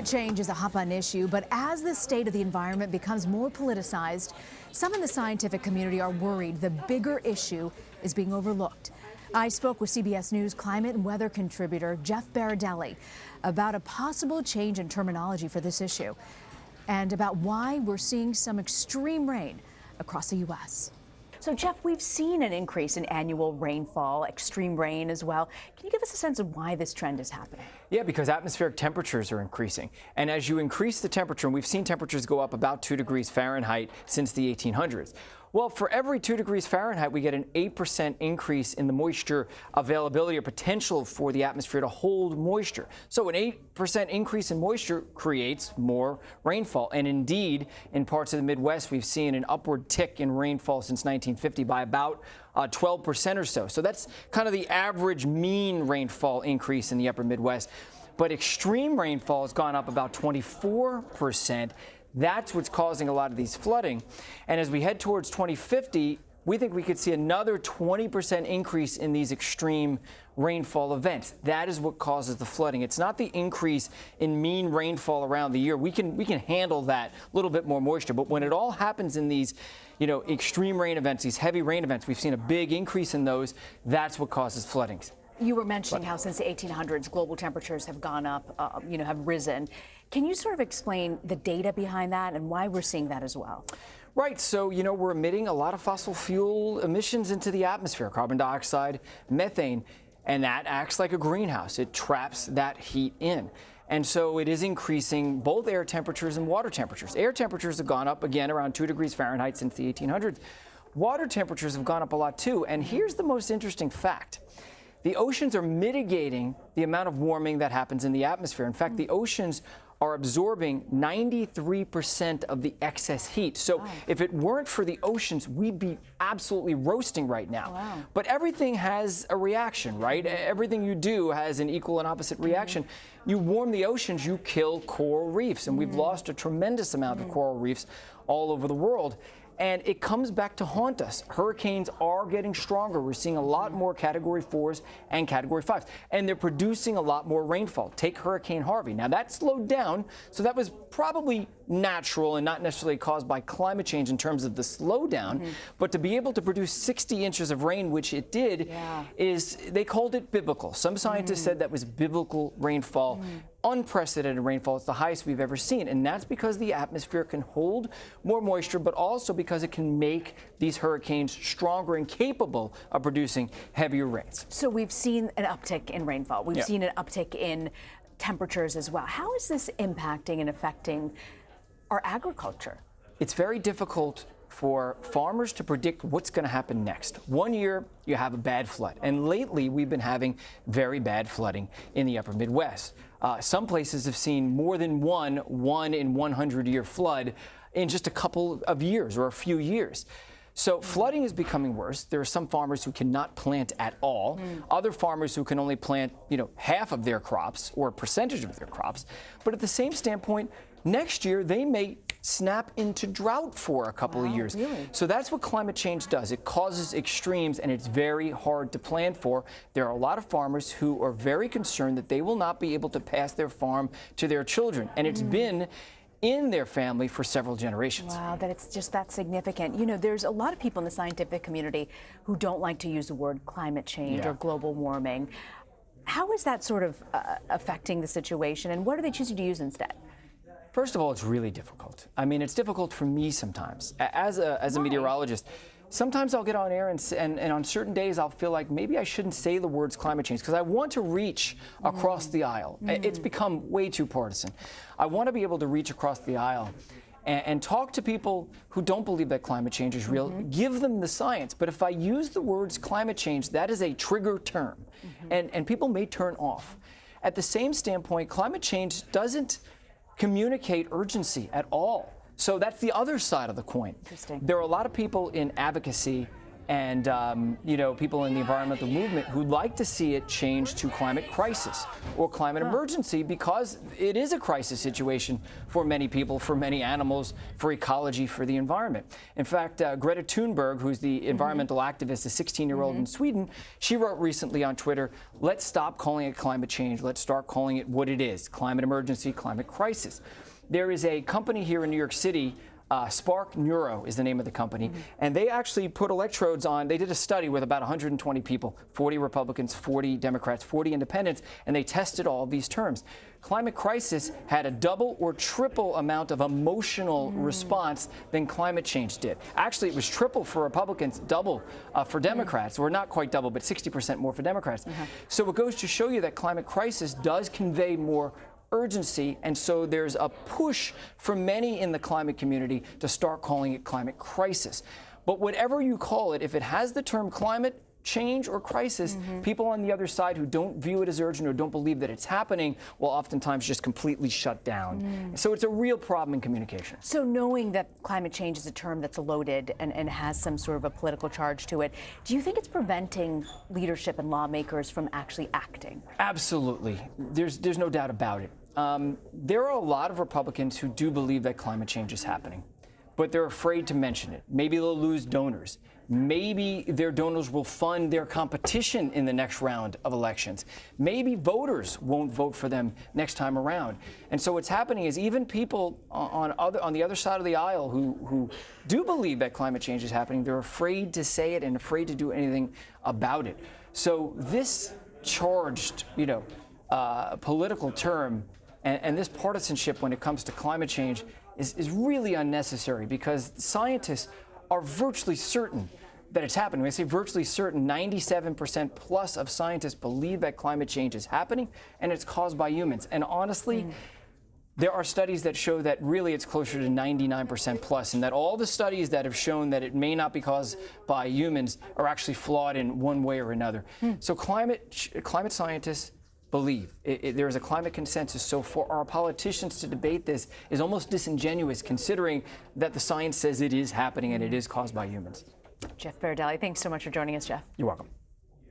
Climate change is a hot-button issue, but as the state of the environment becomes more politicized, some in the scientific community are worried the bigger issue is being overlooked. I spoke with CBS News climate and weather contributor Jeff Berardelli about a possible change in terminology for this issue and about why we're seeing some extreme rain across the U.S. So, Jeff, we've seen an increase in annual rainfall, extreme rain as well. Can you give us a sense of why this trend is happening? Yeah, because atmospheric temperatures are increasing. And as you increase the temperature, and we've seen temperatures go up about 2 degrees Fahrenheit since the 1800s. Well, for every 2 degrees Fahrenheit, we get an 8% increase in the moisture availability or potential for the atmosphere to hold moisture. So an 8% increase in moisture creates more rainfall. And indeed, in parts of the Midwest, we've seen an upward tick in rainfall since 1950 by about 12% or so. So that's kind of the average mean rainfall increase in the upper Midwest. But extreme rainfall has gone up about 24%. That's what's causing a lot of these flooding. And as we head towards 2050, we think we could see another 20% increase in these extreme rainfall events. That is what causes the flooding. It's not the increase in mean rainfall around the year. We can handle that little bit more moisture. But when it all happens in these, extreme rain events, these heavy rain events, we've seen a big increase in those. That's what causes floodings. You were mentioning how since the 1800s, global temperatures have gone up, have risen. Can you sort of explain the data behind that and why we're seeing that as well? Right. So, we're emitting a lot of fossil fuel emissions into the atmosphere, carbon dioxide, methane, and that acts like a greenhouse. It traps that heat in. And so it is increasing both air temperatures and water temperatures. Air temperatures have gone up again around 2 degrees Fahrenheit since the 1800s. Water temperatures have gone up a lot too. And here's the most interesting fact. The oceans are mitigating the amount of warming that happens in the atmosphere. In fact, the oceans are absorbing 93% of the excess heat. So if it weren't for the oceans, we'd be absolutely roasting right now. Wow. But everything has a reaction, right? Everything you do has an equal and opposite reaction. You warm the oceans, you kill coral reefs. And we've lost a tremendous amount of coral reefs all over the world. And it comes back to haunt us. Hurricanes are getting stronger. We're seeing a lot more Category 4s and Category 5s. And they're producing a lot more rainfall. Take Hurricane Harvey. Now, that slowed down, so that was probably natural and not necessarily caused by climate change in terms of the slowdown. But to be able to produce 60 inches of rain, which it did, they called it biblical. Some scientists said that was biblical rainfall. Unprecedented rainfall. It's the highest we've ever seen. And that's because the atmosphere can hold more moisture, but also because it can make these hurricanes stronger and capable of producing heavier rains. So we've seen an uptick in rainfall. We've seen an uptick in temperatures as well. How is this impacting and affecting our agriculture? It's very difficult for farmers to predict what's going to happen next. One year, you have a bad flood. And lately, we've been having very bad flooding in the upper Midwest. Some places have seen more than one in 100-year flood in just a couple of years or a few years. So flooding is becoming worse. There are some farmers who cannot plant at all. Other farmers who can only plant, half of their crops or a percentage of their crops. But at the same standpoint, next year they may snap into drought for a couple of years. Really? So that's what climate change does. It causes extremes, and it's very hard to plan for. There are a lot of farmers who are very concerned that they will not be able to pass their farm to their children. And it's been in their family for several generations. Wow, that it's just that significant. There's a lot of people in the scientific community who don't like to use the word climate change or global warming. How is that sort of affecting the situation, and what are they choosing to use instead? First of all, it's really difficult. I mean, it's difficult for me sometimes. As a meteorologist, sometimes I'll get on air and on certain days I'll feel like maybe I shouldn't say the words climate change because I want to reach across the aisle. It's become way too partisan. I want to be able to reach across the aisle and talk to people who don't believe that climate change is real, give them the science. But if I use the words climate change, that is a trigger term, and people may turn off. At the same standpoint, climate change doesn't communicate urgency at all. So that's the other side of the coin. Interesting. There are a lot of people in advocacy and people in the environmental movement who'd like to see it change to climate crisis or climate emergency, because it is a crisis situation for many people, for many animals, for ecology, for the environment. In fact, Greta Thunberg, who's the environmental activist, a 16-year-old in Sweden, she wrote recently on Twitter, "Let's stop calling it climate change. Let's start calling it what it is, climate emergency, climate crisis." There is a company here in New York City, Spark Neuro is the name of the company, and they actually put electrodes on. They did a study with about 120 people, 40 Republicans, 40 Democrats, 40 independents, and they tested all of these terms. Climate crisis had a double or triple amount of emotional response than climate change did. Actually, it was triple for Republicans, double for Democrats, or not quite double, but 60% more for Democrats. So it goes to show you that climate crisis does convey more urgency, and so there's a push for many in the climate community to start calling it climate crisis. But whatever you call it, if it has the term climate change or crisis, people on the other side who don't view it as urgent or don't believe that it's happening will oftentimes just completely shut down. So it's a real problem in communication. So knowing that climate change is a term that's loaded and has some sort of a political charge to it, do you think it's preventing leadership and lawmakers from actually acting? Absolutely. There's no doubt about it. There are a lot of Republicans who do believe that climate change is happening, but they're afraid to mention it. Maybe they'll lose donors. Maybe their donors will fund their competition in the next round of elections. Maybe voters won't vote for them next time around. And so what's happening is even people on the other side of the aisle who do believe that climate change is happening, they're afraid to say it and afraid to do anything about it. So this charged, political term and this partisanship when it comes to climate change is really unnecessary, because scientists are virtually certain that it's happening. When I say virtually certain, 97% plus of scientists believe that climate change is happening and it's caused by humans. And honestly, there are studies that show that really it's closer to 99% plus, and that all the studies that have shown that it may not be caused by humans are actually flawed in one way or another. So climate scientists believe there is a climate consensus. So for our politicians to debate this is almost disingenuous, considering that the science says it is happening and it is caused by humans. Jeff Berardelli, thanks so much for joining us, Jeff. You're welcome.